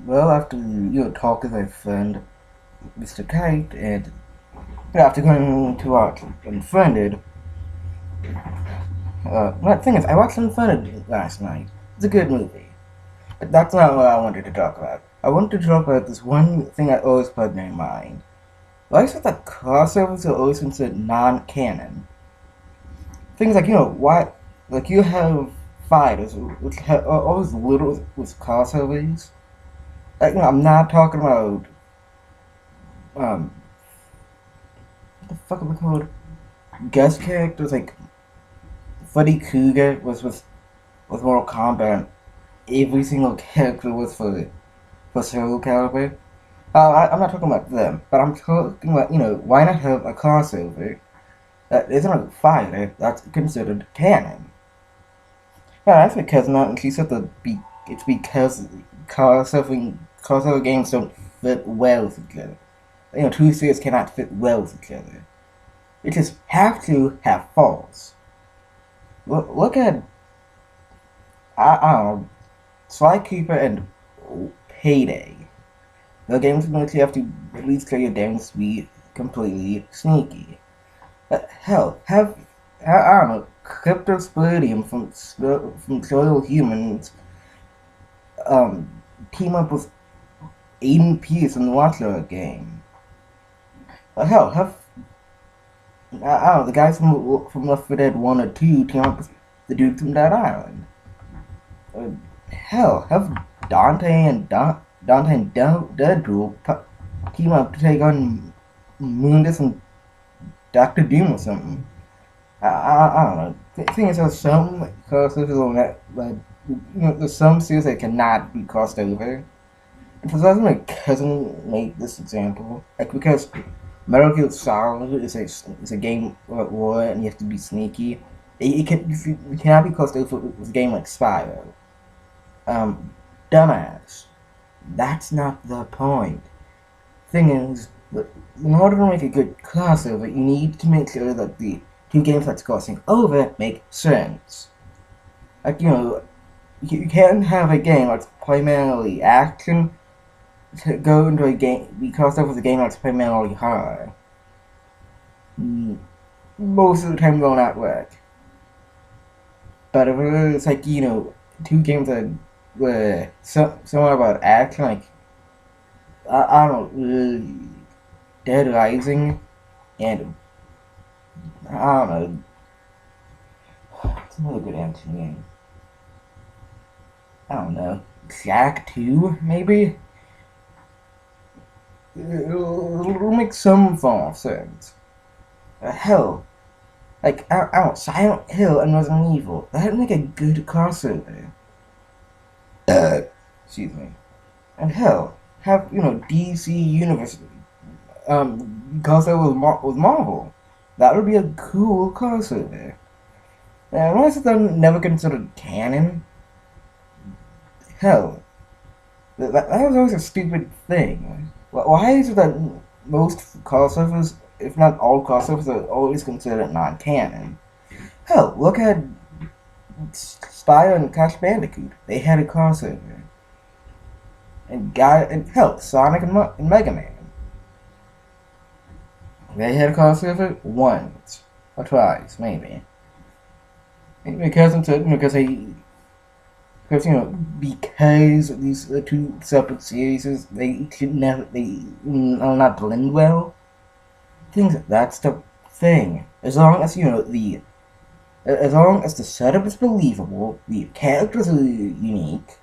Well, after talk with my friend Mr. Kite, and after going to watch Unfriended, the thing is, I watched Unfriended last night. It's a good movie, but that's not what I wanted to talk about. I wanted to talk about this one thing that always bugged my mind. Why is it that crossovers are always considered non-canon? Things like why, like you have fighters which have always little with crossovers. Like, I'm not talking about um what the fuck are they called? Guest characters like Freddy Krueger was with Mortal Kombat. Every single character was for Soul Calibur. I'm not talking about them, but I'm talking about why not have a crossover that isn't a fighter that's considered canon? Yeah, that's because not. She said it's because crossover games don't fit well with each other. Two series cannot fit well with each other. It just have to have faults. Look at I don't know, Sly Cooper and Payday. The games in which you have to at least clear your damn speed completely sneaky. Hell, I don't know, Cryptosporidium from Soil Humans um team up with Aiden Pierce in the Watchdog game. Hell, have I don't know, the guys from Left 4 Dead 1 or 2 team up with the dude from Dead Island. Uh, Hell, have Dante and Deadpool team up to take on Mundus and Doctor Doom or something. I don't know. The thing is, there's some crossovers on that, like, there's some series that cannot be crossed over. And for some my cousin made this example, like because Metal Gear Solid is a game like war and you have to be sneaky. It cannot be crossed over with a game like Spyro. Um, Dumbass. That's not the point. Thing is, in order to make a good crossover, you need to make sure that the two games that's crossing over make sense. Like, you can't have a game that's primarily action to go into a game, be crossed over with a game that's primarily horror. Most of the time, it will not work. But if it's like, two games that were somewhat about action, like, I don't know, Dead Rising, and I don't know, it's another good action game. I don't know, Jack 2, maybe? It'll make some form of sense. Hell, like, I don't know, Silent Hill and Resident Evil, that'd make a good crossover. Excuse me. And hell, have, DC Universe crossover with Marvel. That would be a cool crossover. And why is it never considered canon? Hell, that was always a stupid thing. Why is it that most crossovers, if not all crossovers, are always considered non-canon? Hell, look at Spyro and Crash Bandicoot. They had a crossover. And hell, Sonic and Mega Man. They had a crossover once or twice, maybe. Because because these are two separate series, they should never they will not blend well. Things that's the thing. As long as as long as the setup is believable, the characters are unique.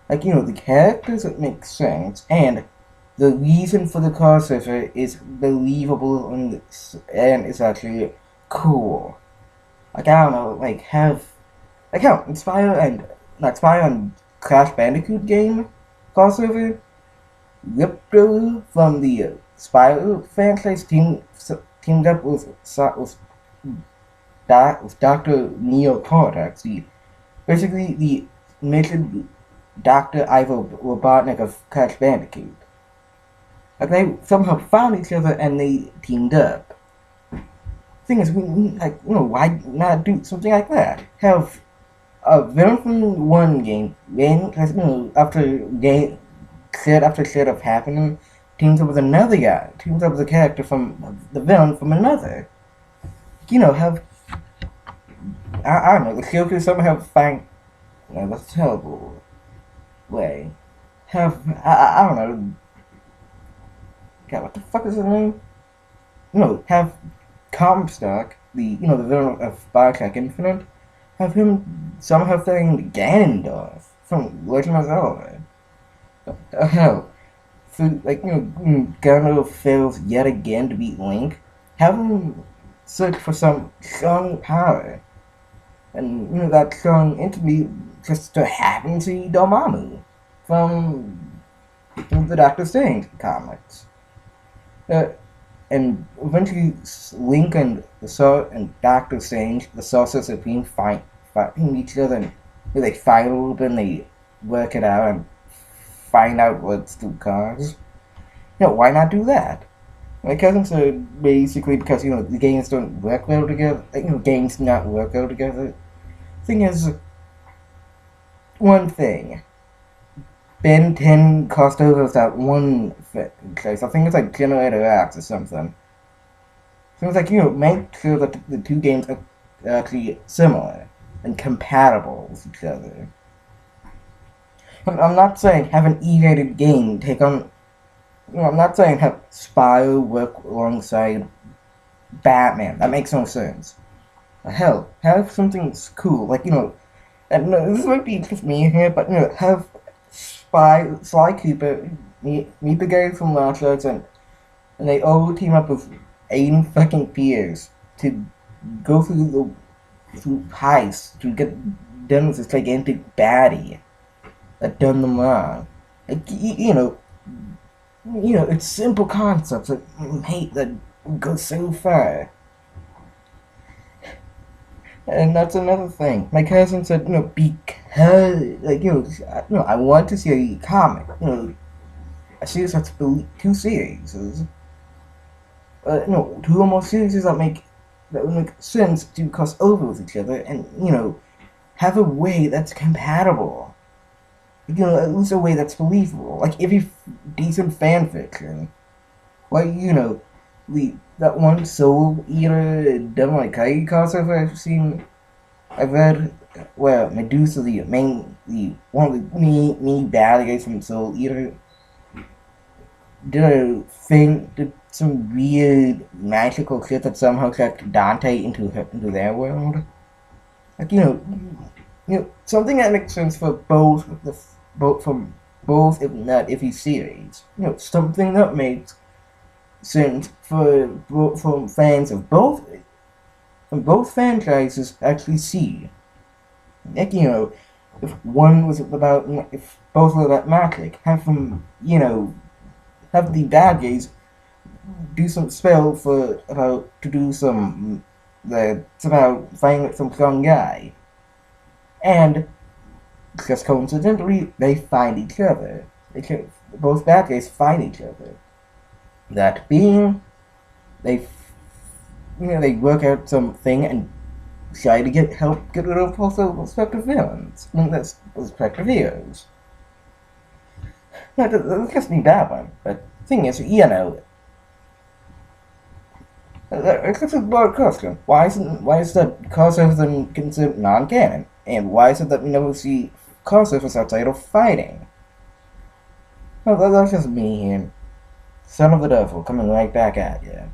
Like the characters that make sense, and the reason for the crossover is believable and it's actually cool. Like I don't know, like how Inspire and Crash Bandicoot game crossover. Ripto from the Spyro franchise teamed up with Doctor Neo Cortex, basically the mentioned Doctor Ivo Robotnik of Crash Bandicoot. Like they somehow found each other and they teamed up. Thing is, we like why not do something like that? Have a villain from one game, then, after set of happening, teams up with another guy, teams up with a character from the villain from another. Have I don't know, the character somehow find no, that's a terrible way. Have I don't know. God, what the fuck is his name? No, have Comstock, the villain of Bioshock Infinite, have him somehow find Ganondorf from Legend of Zelda. What the hell? So, Ganondorf fails yet again to beat Link. Have him search for some strong power. And, that strong entity just to happen to be Dormammu from the Doctor Strange comics. Uh, and eventually Link and Doctor Strange, the Sorcerer Supreme, fighting each other, and they fight a little bit and they work it out and find out what's the cause. Why not do that? My cousins are basically because the games don't work well together. Games do not work well together. Thing is, one thing. Ben 10 crossed over without one place. I think it's like Generator X or something. So it's like, make sure that the two games are actually similar and compatible with each other. I'm not saying have an E-rated game take on. I'm not saying have Spyro work alongside Batman. That makes no sense. Hell, have something cool, like, and this might be just me here, but, have Sly Cooper meet the guys from Lost Arts, and they all team up with Aiden fucking Pierce to go through heists to get done with this gigantic baddie that done them wrong. Like, it's simple concepts that go so far. And that's another thing. My cousin said, because, I want to see a comic, a series that's two series. Two or more series that would make sense to cross over with each other and, have a way that's compatible. At least a way that's believable. Like, if you decent fan fiction. Like, that one Soul Eater Devil May Cry crossover I've read, where Medusa, one of the main bad guys from Soul Eater, did some weird magical shit that somehow sucked Dante into their world. Like, something that makes sense for both if not every series. Something that makes sense for fans of both franchises actually see. Like, if both were about magic, have them, have the bad guys do some spell to do some that's about finding some strong guy, and just coincidentally they find each other. Both bad guys find each other. That being, they work out something and try to help get rid of also respective villains. That's respective heroes. That's just me bad one, but the thing is, it's just a broad question. Why is that crossover then considered non-canon? And why is it that we never see crossovers outside of fighting? Well, that's just me here. Son of the Devil coming right back at you.